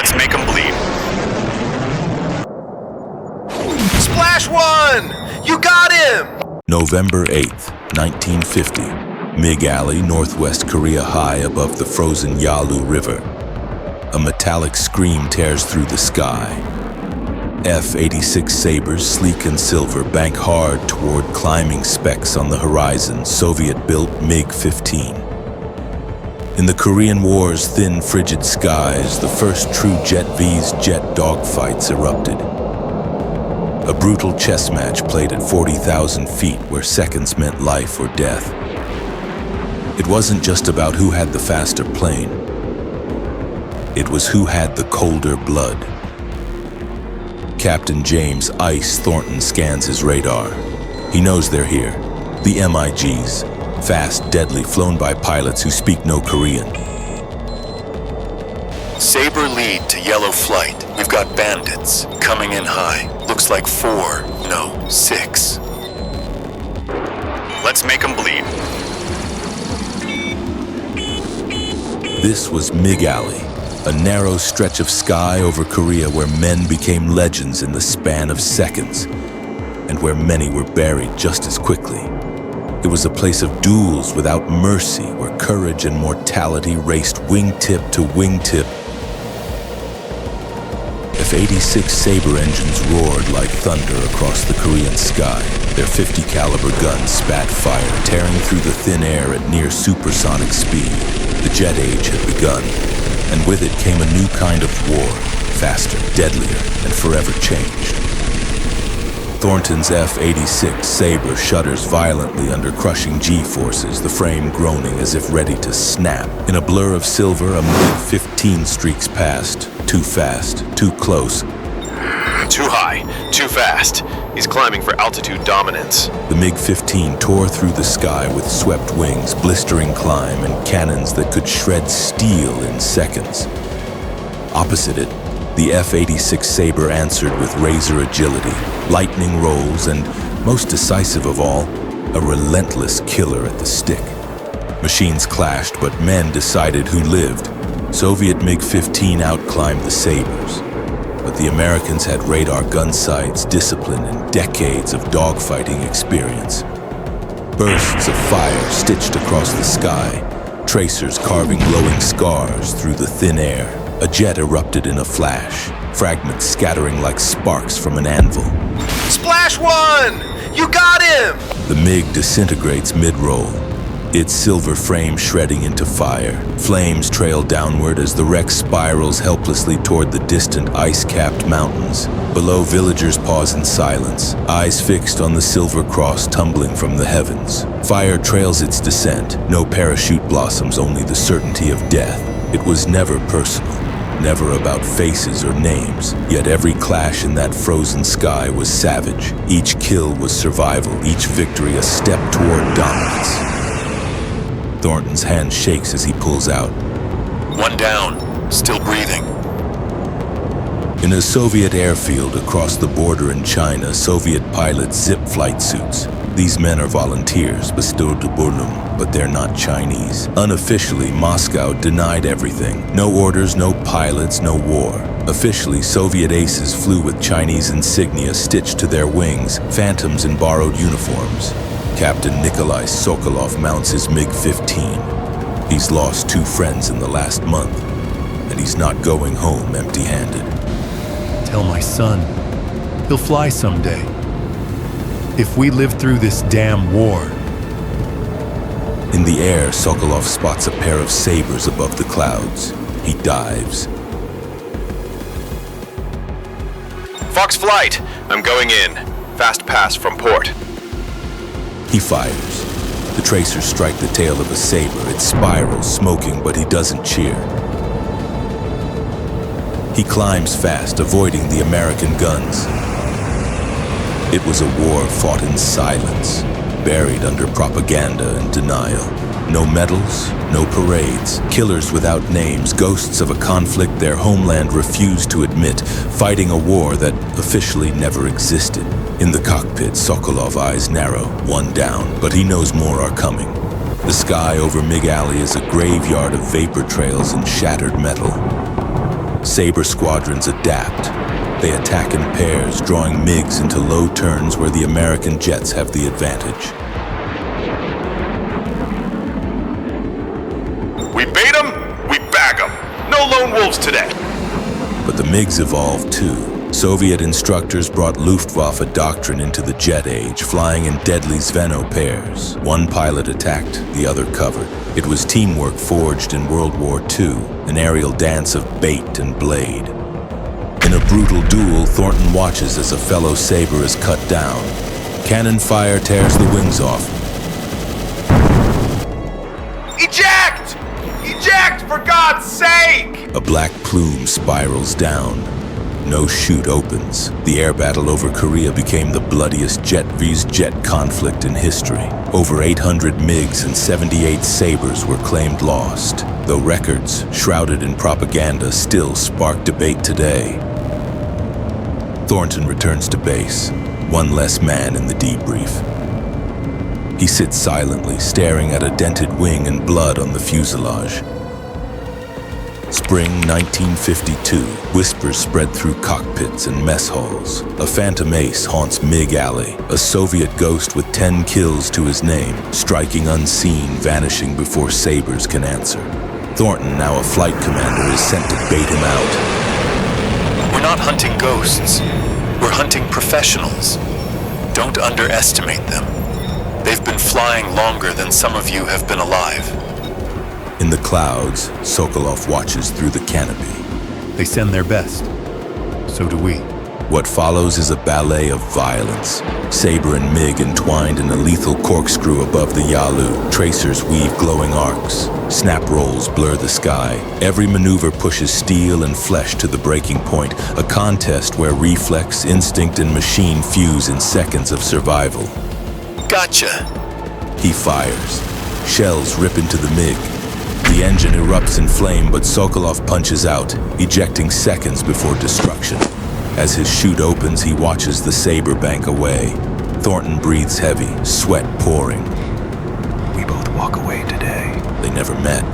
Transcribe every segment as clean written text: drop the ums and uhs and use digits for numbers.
Let's make them bleed. Splash one! You got him! November 8th, 1950. MiG Alley, Northwest Korea high above the frozen Yalu River. A metallic scream tears through the sky. F-86 Sabres, sleek and silver, bank hard toward climbing specks on the horizon, Soviet-built MiG-15. In the Korean War's thin, frigid skies, the first true Jet V's jet dogfights erupted. A brutal chess match played at 40,000 feet where seconds meant life or death. It wasn't just about who had the faster plane. It was who had the colder blood. Captain James "Ice" Thornton scans his radar. He knows they're here. The MiGs. Fast, deadly, flown by pilots who speak no Korean. Sabre lead to yellow flight. We've got bandits coming in high. Looks like 4, no, 6. Let's make them bleed. This was MiG Alley, a narrow stretch of sky over Korea where men became legends in the span of seconds, and where many were buried just as quickly. It was a place of duels without mercy, where courage and mortality raced wingtip to wingtip. F-86 Sabre engines roared like thunder across the Korean sky. Their 50 caliber guns spat fire, tearing through the thin air at near supersonic speed. The jet age had begun, and with it came a new kind of war, faster, deadlier, and forever changed. Thornton's F-86 Sabre shudders violently under crushing G-forces, the frame groaning as if ready to snap. In a blur of silver, a MiG-15 streaks past. Too fast, too close. Too high, too fast. He's climbing for altitude dominance. The MiG-15 tore through the sky with swept wings, blistering climb, and cannons that could shred steel in seconds. Opposite it, the F-86 Sabre answered with razor agility, lightning rolls, and, most decisive of all, a relentless killer at the stick. Machines clashed, but men decided who lived. Soviet MiG-15 outclimbed the Sabres, but the Americans had radar gun sights, discipline, and decades of dogfighting experience. Bursts of fire stitched across the sky, tracers carving glowing scars through the thin air. A jet erupted in a flash, fragments scattering like sparks from an anvil. Splash one! You got him! The MiG disintegrates mid-roll, its silver frame shredding into fire. Flames trail downward as the wreck spirals helplessly toward the distant ice-capped mountains. Below, villagers pause in silence, eyes fixed on the silver cross tumbling from the heavens. Fire trails its descent, no parachute blossoms, only the certainty of death. It was never personal, never about faces or names, yet every clash in that frozen sky was savage. Each kill was survival, each victory a step toward dominance. Thornton's hand shakes as he pulls out. One down, still breathing. In a Soviet airfield across the border in China, Soviet pilots zip flight suits. These men are volunteers, bestowed to Burnham, but they're not Chinese. Unofficially, Moscow denied everything. No orders, no pilots, no war. Officially, Soviet aces flew with Chinese insignia stitched to their wings, phantoms in borrowed uniforms. Captain Nikolai Sokolov mounts his MiG-15. He's lost 2 friends in the last month, and he's not going home empty-handed. Tell my son, he'll fly someday. If we live through this damn war. In the air, Sokolov spots a pair of Sabres above the clouds. He dives. Fox flight! I'm going in. Fast pass from port. He fires. The tracers strike the tail of a Sabre. It spirals, smoking, but he doesn't cheer. He climbs fast, avoiding the American guns. It was a war fought in silence, buried under propaganda and denial. No medals, no parades, killers without names, ghosts of a conflict their homeland refused to admit, fighting a war that officially never existed. In the cockpit, Sokolov eyes narrow, one down, but he knows more are coming. The sky over MiG Alley is a graveyard of vapor trails and shattered metal. Sabre squadrons adapt. They attack in pairs, drawing MiGs into low turns where the American jets have the advantage. We bait 'em, we bag 'em. No lone wolves today. But the MiGs evolved too. Soviet instructors brought Luftwaffe doctrine into the jet age, flying in deadly Zveno pairs. One pilot attacked, the other covered. It was teamwork forged in World War II, an aerial dance of bait and blade. In a brutal duel, Thornton watches as a fellow Sabre is cut down. Cannon fire tears the wings off. Eject! Eject, for God's sake! A black plume spirals down. No chute opens. The air battle over Korea became the bloodiest jet vs. jet conflict in history. Over 800 MiGs and 78 Sabres were claimed lost, though records, shrouded in propaganda, still spark debate today. Thornton returns to base, one less man in the debrief. He sits silently, staring at a dented wing and blood on the fuselage. Spring 1952, whispers spread through cockpits and mess halls. A phantom ace haunts MiG Alley, a Soviet ghost with 10 kills to his name, striking unseen, vanishing before Sabres can answer. Thornton, now a flight commander, is sent to bait him out. We're not hunting ghosts. We're hunting professionals. Don't underestimate them. They've been flying longer than some of you have been alive. In the clouds, Sokolov watches through the canopy. They send their best. So do we. What follows is a ballet of violence. Sabre and MiG entwined in a lethal corkscrew above the Yalu. Tracers weave glowing arcs. Snap rolls blur the sky. Every maneuver pushes steel and flesh to the breaking point. A contest where reflex, instinct, and machine fuse in seconds of survival. Gotcha! He fires. Shells rip into the MiG. The engine erupts in flame, but Sokolov punches out, ejecting seconds before destruction. As his chute opens, he watches the Sabre bank away. Thornton breathes heavy, sweat pouring. We both walk away today. They never met.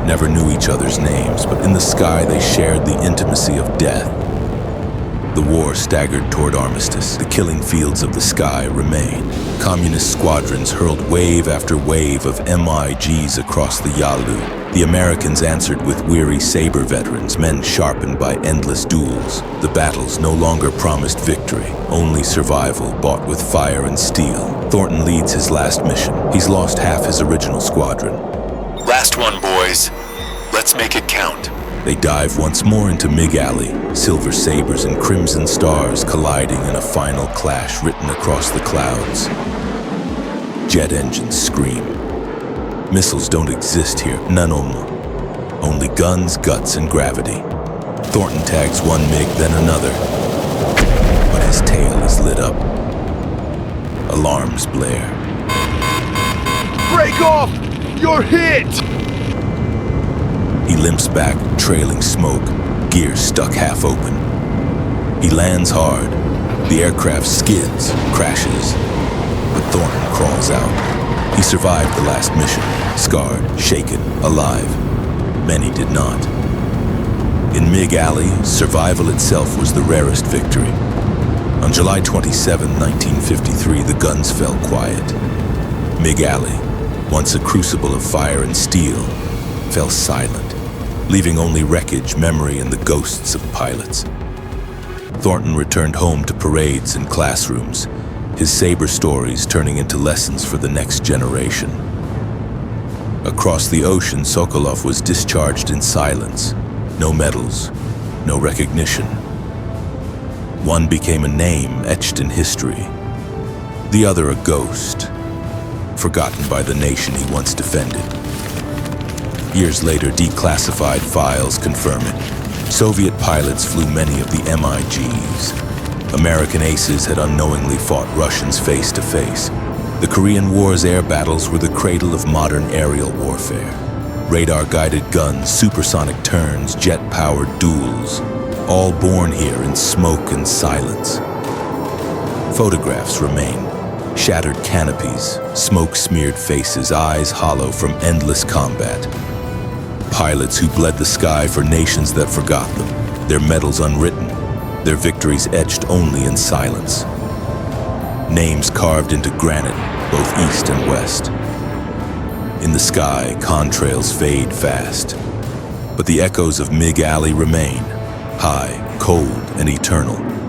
Never knew each other's names, but in the sky they shared the intimacy of death. The war staggered toward armistice. The killing fields of the sky remained. Communist squadrons hurled wave after wave of MiGs across the Yalu. The Americans answered with weary Sabre veterans, men sharpened by endless duels. The battles no longer promised victory, only survival bought with fire and steel. Thornton leads his last mission. He's lost half his original squadron. Last one, boys. Let's make it count. They dive once more into MiG Alley, silver sabers and crimson stars colliding in a final clash written across the clouds. Jet engines scream. Missiles don't exist here, none only guns, guts, and gravity. Thornton tags one MiG, then another, but his tail is lit up. Alarms blare. Break off! You're hit! He limps back, trailing smoke, gears stuck half open. He lands hard. The aircraft skids, crashes, but Thornton crawls out. He survived the last mission, scarred, shaken, alive. Many did not. In MiG Alley, survival itself was the rarest victory. On July 27, 1953, the guns fell quiet. MiG Alley, once a crucible of fire and steel, fell silent, leaving only wreckage, memory, and the ghosts of pilots. Thornton returned home to parades and classrooms, his Sabre stories turning into lessons for the next generation. Across the ocean, Sokolov was discharged in silence. No medals, no recognition. One became a name etched in history. The other a ghost, forgotten by the nation he once defended. Years later, declassified files confirm it. Soviet pilots flew many of the MiGs. American aces had unknowingly fought Russians face to face. The Korean War's air battles were the cradle of modern aerial warfare. Radar-guided guns, supersonic turns, jet-powered duels, all born here in smoke and silence. Photographs remain. Shattered canopies, smoke-smeared faces, eyes hollow from endless combat. Pilots who bled the sky for nations that forgot them, their medals unwritten, their victories etched only in silence. Names carved into granite, both east and west. In the sky, contrails fade fast, but the echoes of MiG Alley remain, high, cold, and eternal.